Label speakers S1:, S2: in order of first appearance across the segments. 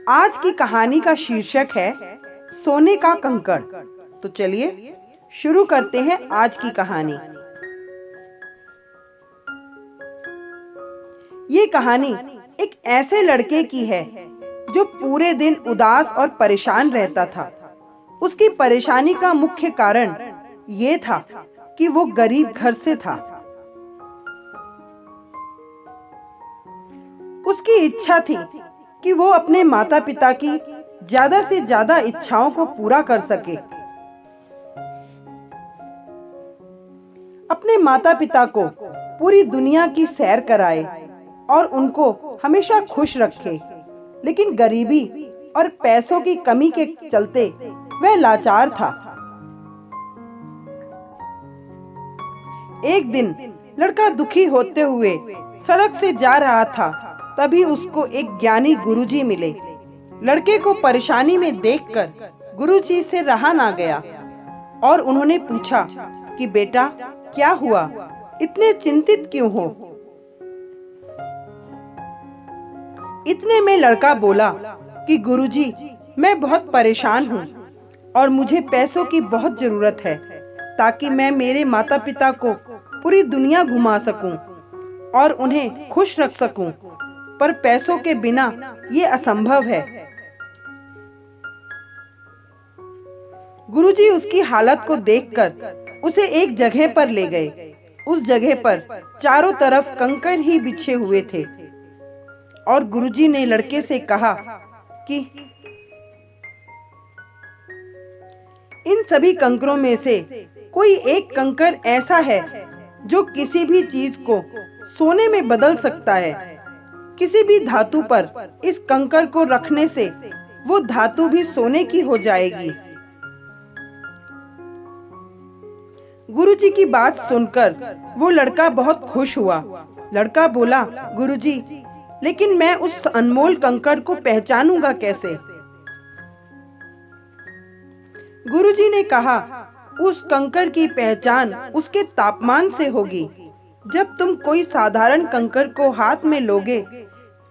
S1: आज की कहानी का शीर्षक है सोने का कंकड़। तो चलिए शुरू करते हैं आज की कहानी। ये कहानी एक ऐसे लड़के की है जो पूरे दिन उदास और परेशान रहता था। उसकी परेशानी का मुख्य कारण ये था कि वो गरीब घर से था। उसकी इच्छा थी कि वो अपने माता पिता की ज्यादा से ज्यादा इच्छाओं को पूरा कर सके। अपने माता पिता को पूरी दुनिया की सैर कराए और उनको हमेशा खुश रखे, लेकिन गरीबी और पैसों की कमी के चलते वह लाचार था। एक दिन लड़का दुखी होते हुए सड़क से जा रहा था, तभी उसको एक ज्ञानी गुरुजी मिले। लड़के को परेशानी में देखकर गुरुजी से रहा ना गया और उन्होंने पूछा कि बेटा क्या हुआ, इतने चिंतित क्यों हो। इतने में लड़का बोला कि गुरुजी मैं बहुत परेशान हूँ और मुझे पैसों की बहुत जरूरत है ताकि मैं मेरे माता पिता को पूरी दुनिया घुमा सकूं और उन्हें खुश रख सकूं, पर पैसों के बिना ये असंभव है। गुरुजी उसकी हालत को देखकर उसे एक जगह पर ले गए। उस जगह पर चारों तरफ कंकड़ ही बिछे हुए थे और गुरुजी ने लड़के से कहा कि इन सभी कंकरों में से कोई एक कंकड़ ऐसा है जो किसी भी चीज को सोने में बदल सकता है। किसी भी धातु पर इस कंकड़ को रखने से वो धातु भी सोने की हो जाएगी। गुरुजी की बात सुनकर वो लड़का बहुत खुश हुआ। लड़का बोला, गुरुजी लेकिन मैं उस अनमोल कंकड़ को पहचानूंगा कैसे। गुरुजी ने कहा, उस कंकड़ की पहचान उसके तापमान से होगी। जब तुम कोई साधारण कंकड़ को हाथ में लोगे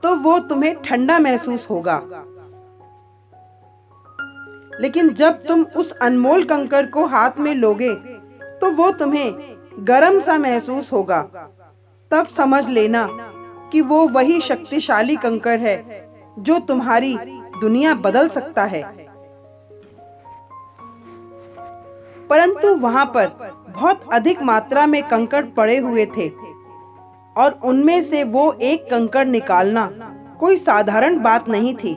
S1: तो वो तुम्हें ठंडा महसूस होगा, लेकिन जब तुम उस अनमोल कंकड़ को हाथ में लोगे तो वो तुम्हें गर्म सा महसूस होगा। तब समझ लेना कि वो वही शक्तिशाली कंकड़ है जो तुम्हारी दुनिया बदल सकता है। परंतु वहां पर बहुत अधिक मात्रा में कंकड़ पड़े हुए थे और उनमें से वो एक कंकड़ निकालना कोई साधारण बात नहीं थी।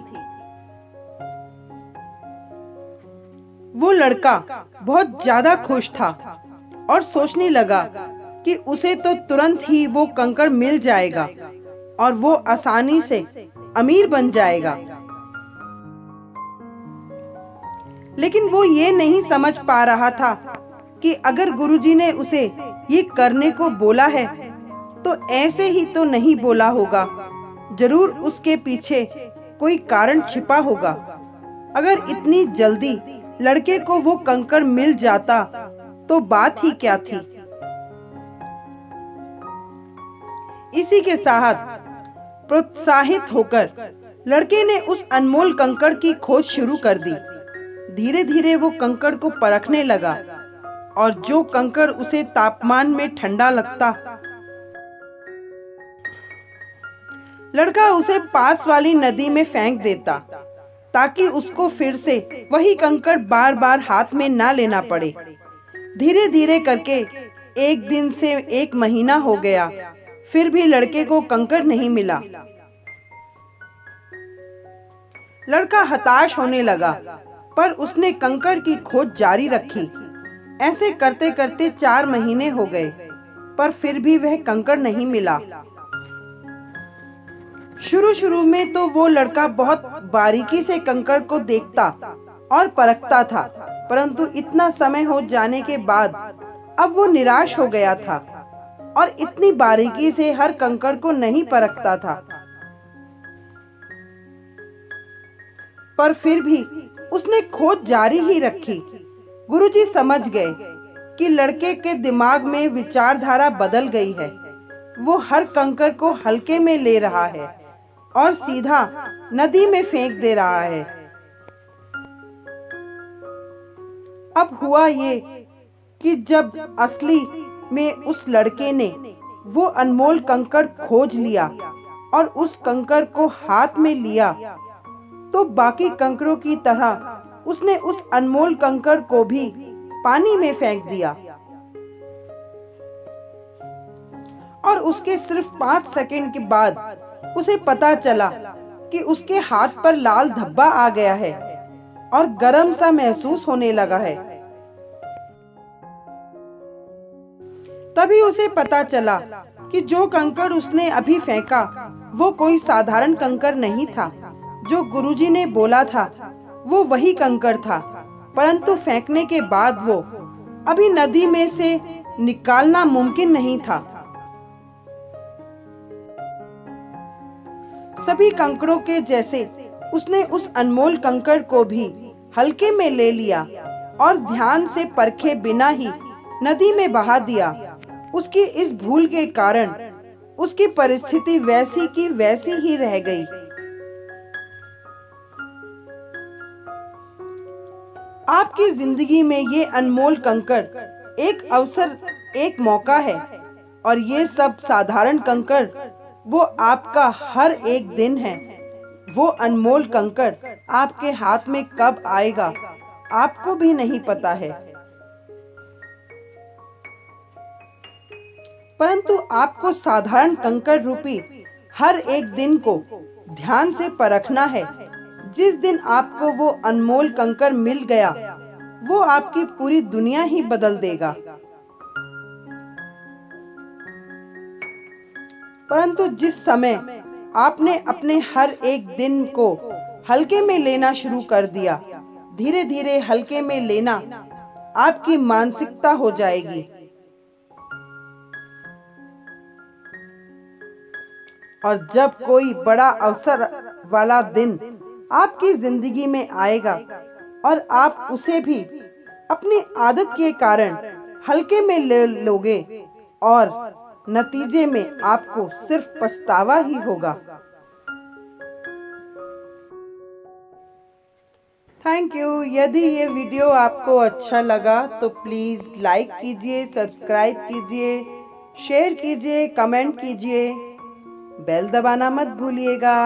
S1: वो लड़का बहुत ज्यादा खुश था और सोचने लगा कि उसे तो तुरंत ही वो कंकड़ मिल जाएगा और वो आसानी से अमीर बन जाएगा। लेकिन वो ये नहीं समझ पा रहा था कि अगर गुरुजी ने उसे ये करने को बोला है तो ऐसे ही तो नहीं बोला होगा, जरूर उसके पीछे कोई कारण छिपा होगा। अगर इतनी जल्दी लड़के को वो कंकड़ मिल जाता तो बात ही क्या थी। इसी के साथ प्रोत्साहित होकर लड़के ने उस अनमोल कंकड़ की खोज शुरू कर दी। धीरे धीरे वो कंकड़ को परखने लगा और जो कंकड़ उसे तापमान में ठंडा लगता, लड़का उसे पास वाली नदी में फेंक देता ताकि उसको फिर से वही कंकड़ बार बार हाथ में ना लेना पड़े। धीरे धीरे करके एक दिन से एक महीना हो गया, फिर भी लड़के को कंकड़ नहीं मिला। लड़का हताश होने लगा, पर उसने कंकड़ की खोज जारी रखी। ऐसे करते करते 4 महीने हो गए, पर फिर भी वह कंकड़ नहीं मिला। शुरू में तो वो लड़का बहुत बारीकी से कंकड़ को देखता और परखता था, परंतु इतना समय हो जाने के बाद अब वो निराश हो गया था और इतनी बारीकी से हर कंकड़ को नहीं परखता था। पर फिर भी उसने खोज जारी ही रखी। गुरुजी समझ गए कि लड़के के दिमाग में विचारधारा बदल गई है। वो हर कंकड़ को हल्के में ले रहा है और सीधा नदी में फेंक दे रहा है। अब हुआ ये कि जब असली में उस लड़के ने वो अनमोल कंकड़ खोज लिया और उस कंकड़ को हाथ में लिया, तो बाकी कंकड़ों की तरह उसने उस अनमोल कंकड़ को भी पानी में फेंक दिया। और उसके सिर्फ 5 सेकंड के बाद उसे पता चला कि उसके हाथ पर लाल धब्बा आ गया है और गर्म सा महसूस होने लगा है। तभी उसे पता चला कि जो कंकड़ उसने अभी फेंका वो कोई साधारण कंकड़ नहीं था। जो गुरुजी ने बोला था वो वही कंकड़ था, परंतु फेंकने के बाद वो अभी नदी में से निकालना मुमकिन नहीं था। सभी कंकड़ों के जैसे उसने उस अनमोल कंकड़ को भी हल्के में ले लिया और ध्यान से परखे बिना ही नदी में बहा दिया। उसकी इस भूल के कारण उसकी परिस्थिति वैसी की वैसी ही रह गई। आपकी जिंदगी में ये अनमोल कंकड़ एक अवसर, एक मौका है, और ये सब साधारण कंकड़ वो आपका हर एक दिन है। वो अनमोल कंकड़ आपके हाथ में कब आएगा आपको भी नहीं पता है, परंतु आपको साधारण कंकड़ रूपी हर एक दिन को ध्यान से परखना है। जिस दिन आपको वो अनमोल कंकड़ मिल गया वो आपकी पूरी दुनिया ही बदल देगा। परंतु जिस समय आपने अपने हर एक दिन को हल्के में लेना शुरू कर दिया, धीरे धीरे हल्के में लेना आपकी मानसिकता हो जाएगी। और जब कोई बड़ा अवसर वाला दिन आपकी जिंदगी में आएगा और आप उसे भी अपनी आदत के कारण हल्के में ले लोगे और नतीजे में आपको सिर्फ पछतावा ही होगा। Thank you. यदि ये वीडियो आपको अच्छा लगा तो प्लीज लाइक कीजिए, सब्सक्राइब कीजिए, शेयर कीजिए, कमेंट कीजिए, बेल दबाना मत भूलिएगा।